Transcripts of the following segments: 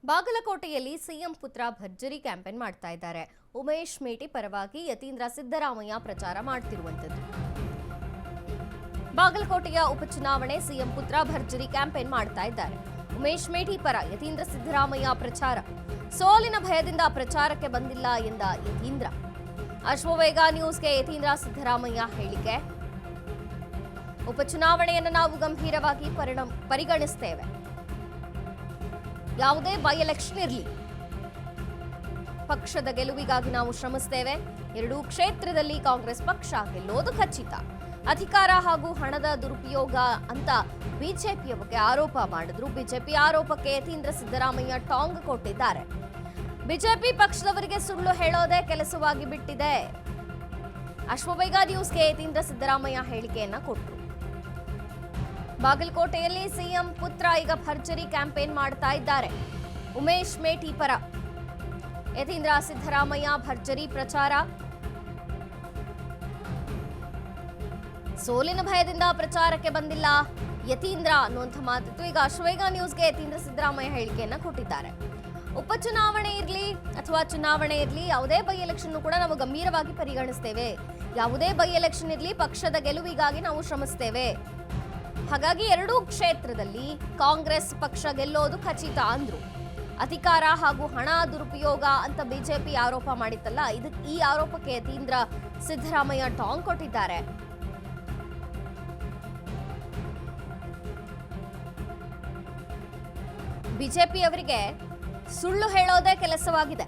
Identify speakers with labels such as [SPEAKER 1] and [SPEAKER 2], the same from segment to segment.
[SPEAKER 1] ಬಾಗಲಕೋಟೆಯಲ್ಲಿ ಸಿಎಂ ಪುತ್ರ ಭರ್ಜರಿ ಕ್ಯಾಂಪೇನ್ ಮಾಡ್ತಾ ಇದ್ದಾರೆ. ಉಮೇಶ್ ಮೇಟಿ ಪರವಾಗಿ ಯತೀಂದ್ರ ಸಿದ್ದರಾಮಯ್ಯ ಪ್ರಚಾರ ಮಾಡ್ತಿರುವಂತದ್ದು. ಬಾಗಲಕೋಟೆಯ ಉಪಚುನಾವಣೆ ಸಿಎಂ ಪುತ್ರ ಭರ್ಜರಿ ಕ್ಯಾಂಪೇನ್ ಮಾಡ್ತಾ ಇದ್ದಾರೆ. ಉಮೇಶ್ ಮೇಟಿ ಪರ ಯತೀಂದ್ರ ಸಿದ್ದರಾಮಯ್ಯ ಪ್ರಚಾರ. ಸೋಲಿನ ಭಯದಿಂದ ಪ್ರಚಾರಕ್ಕೆ ಬಂದಿಲ್ಲ ಎಂದ ಯತೀಂದ್ರ. ಅಶ್ವವೇಗ ನ್ಯೂಸ್ಗೆ ಯತೀಂದ್ರ ಸಿದ್ದರಾಮಯ್ಯ ಹೇಳಿಕೆ. ಉಪಚುನಾವಣೆಯನ್ನು ನಾವು ಗಂಭೀರವಾಗಿ ಪರಿಗಣಿಸುತ್ತೇವೆ. ಯಾವುದೇ ಬೈ ಎಲೆಕ್ಷನ್ ಇರಲಿ, ಪಕ್ಷದ ಗೆಲುವಿಗಾಗಿ ನಾವು ಶ್ರಮಿಸುತ್ತೇವೆ. ಎರಡೂ ಕ್ಷೇತ್ರದಲ್ಲಿ ಕಾಂಗ್ರೆಸ್ ಪಕ್ಷ ಗೆಲ್ಲೋದು ಖಚಿತ. ಅಧಿಕಾರ ಹಾಗೂ ಹಣದ ದುರುಪಯೋಗ ಅಂತ ಬಿಜೆಪಿಯ ಬಗ್ಗೆ ಆರೋಪ ಮಾಡಿದ್ರು. ಬಿಜೆಪಿ ಆರೋಪಕ್ಕೆ ಯತೀಂದ್ರ ಸಿದ್ದರಾಮಯ್ಯ ಟಾಂಗ್ ಕೊಟ್ಟಿದ್ದಾರೆ. ಬಿಜೆಪಿ ಪಕ್ಷದವರಿಗೆ ಸುಳ್ಳು ಹೇಳೋದೇ ಕೆಲಸವಾಗಿ ಬಿಟ್ಟಿದೆ. ಅಶ್ವವೇಗ ನ್ಯೂಸ್ಗೆ ಯತೀಂದ್ರ ಸಿದ್ದರಾಮಯ್ಯ ಹೇಳಿಕೆಯನ್ನ ಕೊಟ್ಟರು. ಬಾಗಲಕೋಟೆಯಲ್ಲಿ ಸಿಎಂ ಪುತ್ರ ಈಗ ಭರ್ಜರಿ ಕ್ಯಾಂಪೇನ್ ಮಾಡ್ತಾ ಇದ್ದಾರೆ. ಉಮೇಶ್ ಮೇಟಿ ಪರ ಯತೀಂದ್ರ ಸಿದ್ದರಾಮಯ್ಯ ಭರ್ಜರಿ ಪ್ರಚಾರ. ಸೋಲಿನ ಭಯದಿಂದ ಪ್ರಚಾರಕ್ಕೆ ಬಂದಿಲ್ಲ ಯತೀಂದ್ರ ಅನ್ನುವಂಥ ಮಾತಿತ್ತು. ಈಗ ಅಶ್ವವೇಗ ನ್ಯೂಸ್ಗೆ ಯತೀಂದ್ರ ಸಿದ್ದರಾಮಯ್ಯ ಹೇಳಿಕೆಯನ್ನ ಕೊಟ್ಟಿದ್ದಾರೆ. ಉಪಚುನಾವಣೆ ಇರಲಿ ಅಥವಾ ಚುನಾವಣೆ ಇರಲಿ, ಯಾವುದೇ ಬೈ ಎಲೆಕ್ಷನ್ ಕೂಡ ನಾವು ಗಂಭೀರವಾಗಿ ಪರಿಗಣಿಸ್ತೇವೆ. ಯಾವುದೇ ಬೈ ಎಲೆಕ್ಷನ್ ಇರಲಿ, ಪಕ್ಷದ ಗೆಲುವಿಗಾಗಿ ನಾವು ಶ್ರಮಿಸ್ತೇವೆ. ಹಾಗಾಗಿ ಎರಡೂ ಕ್ಷೇತ್ರದಲ್ಲಿ ಕಾಂಗ್ರೆಸ್ ಪಕ್ಷ ಗೆಲ್ಲೋದು ಖಚಿತ ಅಂದ್ರು. ಅಧಿಕಾರ ಹಾಗೂ ಹಣ ದುರುಪಯೋಗ ಅಂತ ಬಿಜೆಪಿ ಆರೋಪ ಮಾಡಿತ್ತಲ್ಲ, ಈ ಆರೋಪಕ್ಕೆ ಯತೀಂದ್ರ ಸಿದ್ದರಾಮಯ್ಯ ಟಾಂಗ್ ಕೊಟ್ಟಿದ್ದಾರೆ. ಬಿಜೆಪಿ ಅವರಿಗೆ ಸುಳ್ಳು ಹೇಳೋದೇ ಕೆಲಸವಾಗಿದೆ.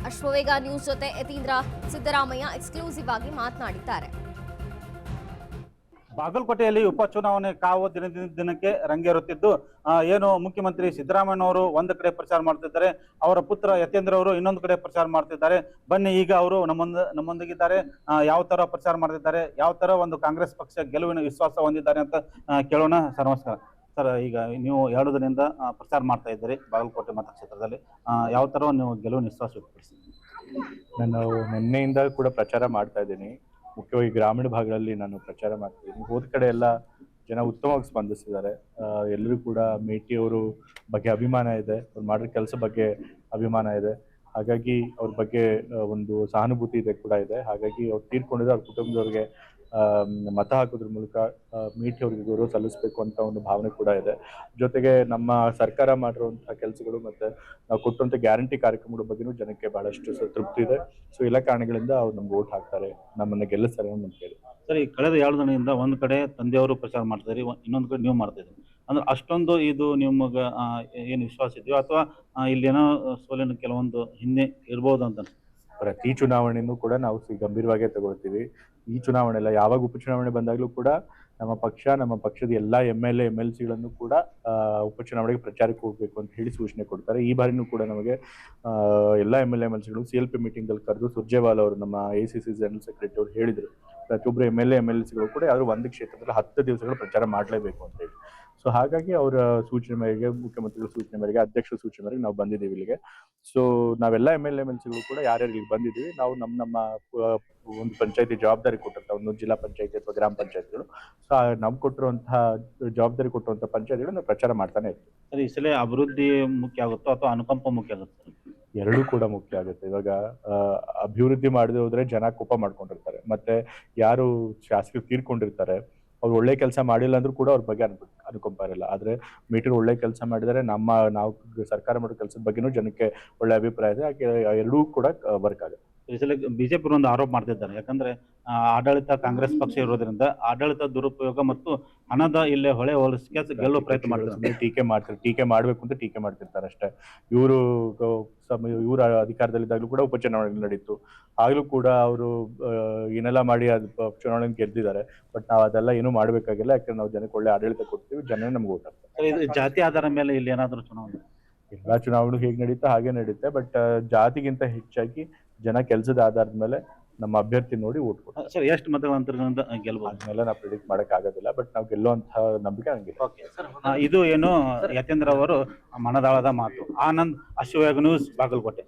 [SPEAKER 1] ಅಶ್ವವೇಗ ನ್ಯೂಸ್ ಜೊತೆ ಯತೀಂದ್ರ ಸಿದ್ದರಾಮಯ್ಯ ಎಕ್ಸ್ಕ್ಲೂಸಿವ್ ಆಗಿ ಮಾತನಾಡಿದ್ದಾರೆ.
[SPEAKER 2] ಬಾಗಲಕೋಟೆಯಲ್ಲಿ ಉಪಚುನಾವಣೆ ಕಾವು ದಿನಕ್ಕೆ ರಂಗೇರುತ್ತಿದ್ದು, ಏನು ಮುಖ್ಯಮಂತ್ರಿ ಸಿದ್ದರಾಮಯ್ಯನವರು ಒಂದು ಕಡೆ ಪ್ರಚಾರ ಮಾಡ್ತಿದ್ದಾರೆ, ಅವರ ಪುತ್ರ ಯತೀಂದ್ರ ಅವರು ಇನ್ನೊಂದು ಕಡೆ ಪ್ರಚಾರ ಮಾಡ್ತಿದ್ದಾರೆ. ಬನ್ನಿ ಈಗ ಅವರು ನಮ್ಮೊಂದಿಗಿದ್ದಾರೆ. ಯಾವ ತರ ಪ್ರಚಾರ ಮಾಡ್ತಿದ್ದಾರೆ, ಯಾವ ತರ ಒಂದು ಕಾಂಗ್ರೆಸ್ ಪಕ್ಷ ಗೆಲುವಿನ ವಿಶ್ವಾಸ ಹೊಂದಿದ್ದಾರೆ ಅಂತ ಕೇಳೋಣ. ಸರ್ ನಮಸ್ಕಾರ. ಸರ್, ಈಗ ನೀವು 2 ದಿನದಿಂದ ಪ್ರಚಾರ ಮಾಡ್ತಾ ಇದ್ದೀರಿ ಬಾಗಲಕೋಟೆ ಮತಕ್ಷೇತ್ರದಲ್ಲಿ. ಯಾವ ತರ ನೀವು ಗೆಲುವಿನ ವಿಶ್ವಾಸ ವ್ಯಕ್ತಪಡಿಸಿದ್ದೀರಿ?
[SPEAKER 3] ನಾನು ನಿನ್ನೆಯಿಂದ ಕೂಡ ಪ್ರಚಾರ ಮಾಡ್ತಾ ಇದ್ದೀನಿ. ಮುಖ್ಯವಾಗಿ ಗ್ರಾಮೀಣ ಭಾಗಗಳಲ್ಲಿ ನಾನು ಪ್ರಚಾರ ಮಾಡ್ತಿದ್ದೀನಿ. ಹೋದ ಕಡೆ ಎಲ್ಲ ಜನ ಉತ್ತಮವಾಗಿ ಸ್ಪಂದಿಸಿದ್ದಾರೆ. ಎಲ್ಲರೂ ಕೂಡ ಮೇಟಿ ಅವರು ಬಗ್ಗೆ ಅಭಿಮಾನ ಇದೆ, ಅವ್ರು ಮಾಡಿರೋ ಕೆಲಸ ಬಗ್ಗೆ ಅಭಿಮಾನ ಇದೆ. ಹಾಗಾಗಿ ಅವ್ರ ಬಗ್ಗೆ ಒಂದು ಸಹಾನುಭೂತಿ ಇದೆ ಕೂಡ ಇದೆ. ಹಾಗಾಗಿ ಅವ್ರು ತೀರ್ಕೊಂಡಿದ್ದು ಅವ್ರ ಕುಟುಂಬದವ್ರಿಗೆ ಮತ ಹಾಕೋದ್ರ ಮೂಲಕ ಮೇಟಿ ಅವ್ರಿಗೆ ಗೌರವ ಸಲ್ಲಿಸಬೇಕು ಅಂತ ಒಂದು ಭಾವನೆ ಕೂಡ ಇದೆ. ಜೊತೆಗೆ ನಮ್ಮ ಸರ್ಕಾರ ಮಾಡಿರುವಂತಹ ಕೆಲಸಗಳು ಮತ್ತೆ ನಾವು ಕೊಟ್ಟಂತ ಗ್ಯಾರಂಟಿ ಕಾರ್ಯಕ್ರಮಗಳ ಬಗ್ಗೆನೂ ಜನಕ್ಕೆ ಬಹಳಷ್ಟು ತೃಪ್ತಿ ಇದೆ. ಸೊ ಎಲ್ಲ ಕಾರಣಗಳಿಂದ ಅವ್ರು ನಮ್ಗೆ ವೋಟ್ ಹಾಕ್ತಾರೆ, ನಮ್ಮನ್ನ ಗೆಲ್ಲಿಸ್ತಾರೆ ಅಂತ ಕೇಳಿ.
[SPEAKER 2] ಸರಿ, ಕಳೆದ 2 ದಿನದಿಂದ ಒಂದ್ ಕಡೆ ತಂದೆಯವರು ಪ್ರಚಾರ ಮಾಡ್ತಿದ್ರಿ, ಇನ್ನೊಂದು ಕಡೆ ನೀವು ಮಾಡ್ತಾ ಇದ್ರಿ. ಅಂದ್ರೆ ಅಷ್ಟೊಂದು ಇದು ನಿಮಗ ಏನು ವಿಶ್ವಾಸ ಇದೆಯೋ ಅಥವಾ ಇಲ್ಲೇನೋ ಸೋಲಿನ ಕೆಲವೊಂದು ಹಿನ್ನೆ ಇರ್ಬೋದು ಅಂತ?
[SPEAKER 3] ಪ್ರತಿ ಚುನಾವಣೆನೂ ಕೂಡ ನಾವು ಗಂಭೀರವಾಗೇ ತಗೊಳ್ತೀವಿ. ಈ ಚುನಾವಣೆ ಎಲ್ಲ, ಯಾವಾಗ ಉಪಚುನಾವಣೆ ಬಂದಾಗ್ಲೂ ಕೂಡ ನಮ್ಮ ಪಕ್ಷದ ಎಲ್ಲಾ MLA-MLCಗಳನ್ನು ಕೂಡ ಉಪಚುನಾವಣೆಗೆ ಪ್ರಚಾರಕ್ಕೆ ಹೋಗ್ಬೇಕು ಅಂತ ಹೇಳಿ ಸೂಚನೆ ಕೊಡ್ತಾರೆ. ಈ ಬಾರಿನೂ ಕೂಡ ನಮಗೆ ಎಲ್ಲಾ MLA-MLCಗಳು CLP ಮೀಟಿಂಗ್ ಅಲ್ಲಿ ಕರೆದು ಸುರ್ಜೇವಾಲ ಅವರು, ನಮ್ಮ ACC ಜನರಲ್ ಸೆಕ್ರೆಟರಿ ಅವರು ಹೇಳಿದ್ರು, ಪ್ರತಿಯೊಬ್ಬರು MLA-MLCಗಳು ಕೂಡ ಯಾರು ಒಂದು ಕ್ಷೇತ್ರದಲ್ಲಿ 10 ದಿವಸಗಳು ಪ್ರಚಾರ ಮಾಡಲೇಬೇಕು ಅಂತ ಹೇಳಿ. ಸೊ ಹಾಗಾಗಿ ಅವರ ಸೂಚನೆ ಮೇರೆಗೆ, ಮುಖ್ಯಮಂತ್ರಿಗಳ ಸೂಚನೆ ಮೇರೆಗೆ, ಅಧ್ಯಕ್ಷರ ಸೂಚನೆ ಮೇರೆಗೆ ನಾವು ಬಂದಿದ್ದೀವಿ ಇಲ್ಲಿಗೆ. ಸೊ ನಾವೆಲ್ಲ MLA-MLCಗಳು ಕೂಡ ಯಾರ್ಯಾರು ಇಲ್ಲಿ ಬಂದಿದ್ದೀವಿ, ನಾವು ನಮ್ಮ ಒಂದು ಪಂಚಾಯತಿ ಜವಾಬ್ದಾರಿ ಕೊಟ್ಟಿರ್ತಾವೆ, ಒಂದು ಜಿಲ್ಲಾ ಪಂಚಾಯತಿ ಅಥವಾ ಗ್ರಾಮ ಪಂಚಾಯತಿಗಳು. ಸೊ ನಮ್ಗೆ ಕೊಟ್ಟಿರುವಂತಹ ಜವಾಬ್ದಾರಿ ಕೊಟ್ಟಿರುವಂತಹ ಪಂಚಾಯತಿಗಳು ನಾವು ಪ್ರಚಾರ ಮಾಡ್ತಾನೆ ಇರ್ತೀವಿ.
[SPEAKER 2] ಸರಿ, ಈ ಸಲ ಅಭಿವೃದ್ಧಿ ಮುಖ್ಯ ಆಗುತ್ತೋ ಅಥವಾ ಅನುಕಂಪ ಮುಖ್ಯ ಆಗುತ್ತೆ?
[SPEAKER 3] ಎರಡೂ ಕೂಡ ಮುಖ್ಯ ಆಗುತ್ತೆ. ಇವಾಗ ಅಭಿವೃದ್ಧಿ ಮಾಡದೆ ಹೋದ್ರೆ ಜನ ಕೋಪ ಮಾಡ್ಕೊಂಡಿರ್ತಾರೆ. ಮತ್ತೆ ಯಾರು ಶಾಸಕರು ತೀರ್ಕೊಂಡಿರ್ತಾರೆ, ಅವ್ರು ಒಳ್ಳೆ ಕೆಲಸ ಮಾಡಿಲ್ಲ ಅಂದ್ರೂ ಕೂಡ ಅವ್ರ ಬಗ್ಗೆ ಅನುಕಂಪ ಇರಲ್ಲ. ಆದ್ರೆ ಮೀಟರ್ ಒಳ್ಳೆ ಕೆಲಸ ಮಾಡಿದರೆ ನಾವು ಸರ್ಕಾರ ಮಾಡೋ ಕೆಲಸದ ಬಗ್ಗೆನೂ ಜನಕ್ಕೆ ಒಳ್ಳೆ ಅಭಿಪ್ರಾಯ ಇದೆ. ಹಾಗೆ ಎರಡೂ ಕೂಡ ವರ್ಕ್ ಆಗುತ್ತೆ.
[SPEAKER 2] ಈ ಸಲ ಬಿಜೆಪಿ ಒಂದು ಆರೋಪ ಮಾಡ್ತಿದ್ದಾರೆ, ಯಾಕಂದ್ರೆ ಆಡಳಿತ ಕಾಂಗ್ರೆಸ್ ಪಕ್ಷ ಇರೋದ್ರಿಂದ ಆಡಳಿತ ದುರುಪಯೋಗ ಮತ್ತು ಹಣದ ಇಲ್ಲೇ ಹೊಳೆ ಹೋಲಿಸಿಕೆ ಗೆಲ್ಲೋ ಪ್ರಯತ್ನ ಮಾಡ್ತಾರೆ.
[SPEAKER 3] ಟೀಕೆ ಮಾಡ್ಬೇಕು ಅಂತ ಟೀಕೆ ಮಾಡ್ತಿರ್ತಾರೆ ಅಷ್ಟೇ. ಇವರು ಅಧಿಕಾರದಲ್ಲಿದ್ದಾಗಲೂ ಕೂಡ ಉಪಚುನಾವಣೆ ನಡೀತು, ಆಗ್ಲೂ ಕೂಡ ಅವರು ಏನೆಲ್ಲ ಮಾಡಿ ಚುನಾವಣೆ ಗೆದ್ದಿದ್ದಾರೆ. ಬಟ್ ನಾವು ಅದೆಲ್ಲ ಏನು ಮಾಡ್ಬೇಕಾಗಿಲ್ಲ, ಯಾಕಂದ್ರೆ ನಾವು ಜನಕ್ಕೆ ಒಳ್ಳೆ ಆಡಳಿತ ಕೊಡ್ತೀವಿ, ಜನ ನಮ್ಗೆ ಓಟ್ ಹಾಕ್ತಾರೆ.
[SPEAKER 2] ಜಾತಿ ಆಧಾರ ಮೇಲೆ ಇಲ್ಲಿ ಏನಾದ್ರು ಚುನಾವಣೆ?
[SPEAKER 3] ಎಲ್ಲಾ ಚುನಾವಣೆ ಹೇಗೆ ನಡೀತಾ ಹಾಗೆ ನಡೀತೆ. ಬಟ್ ಜಾತಿಗಿಂತ ಹೆಚ್ಚಾಗಿ ಜನ ಕೆಲಸದ ಆಧಾರದ ಮೇಲೆ ನಮ್ಮ ಅಭ್ಯರ್ಥಿ ನೋಡಿ ಓಟ್ ಕೊಡ್ತಾರೆ.
[SPEAKER 2] ಸರ್, ಎಷ್ಟು ಮತಗಳಂತರದಿಂದ ಗೆಲ್ಬಹುದು?
[SPEAKER 3] ಅದನ್ನೆಲ್ಲ ನಾವು ಪ್ರಿಡಿಕ್ಟ್ ಮಾಡಕ್ ಆಗೋದಿಲ್ಲ. ಬಟ್ ನಾವು ಗೆಲ್ಲುವಂತಹ ನಂಬಿಕೆ ಹಂಗೆ.
[SPEAKER 2] ಇದು ಏನು ಯತೀಂದ್ರ ಅವರು ಮನದಾಳದ ಮಾತು. ಆನಂದ್, ಅಶ್ವವೇಗ ನ್ಯೂಸ್, ಬಾಗಲಕೋಟೆ.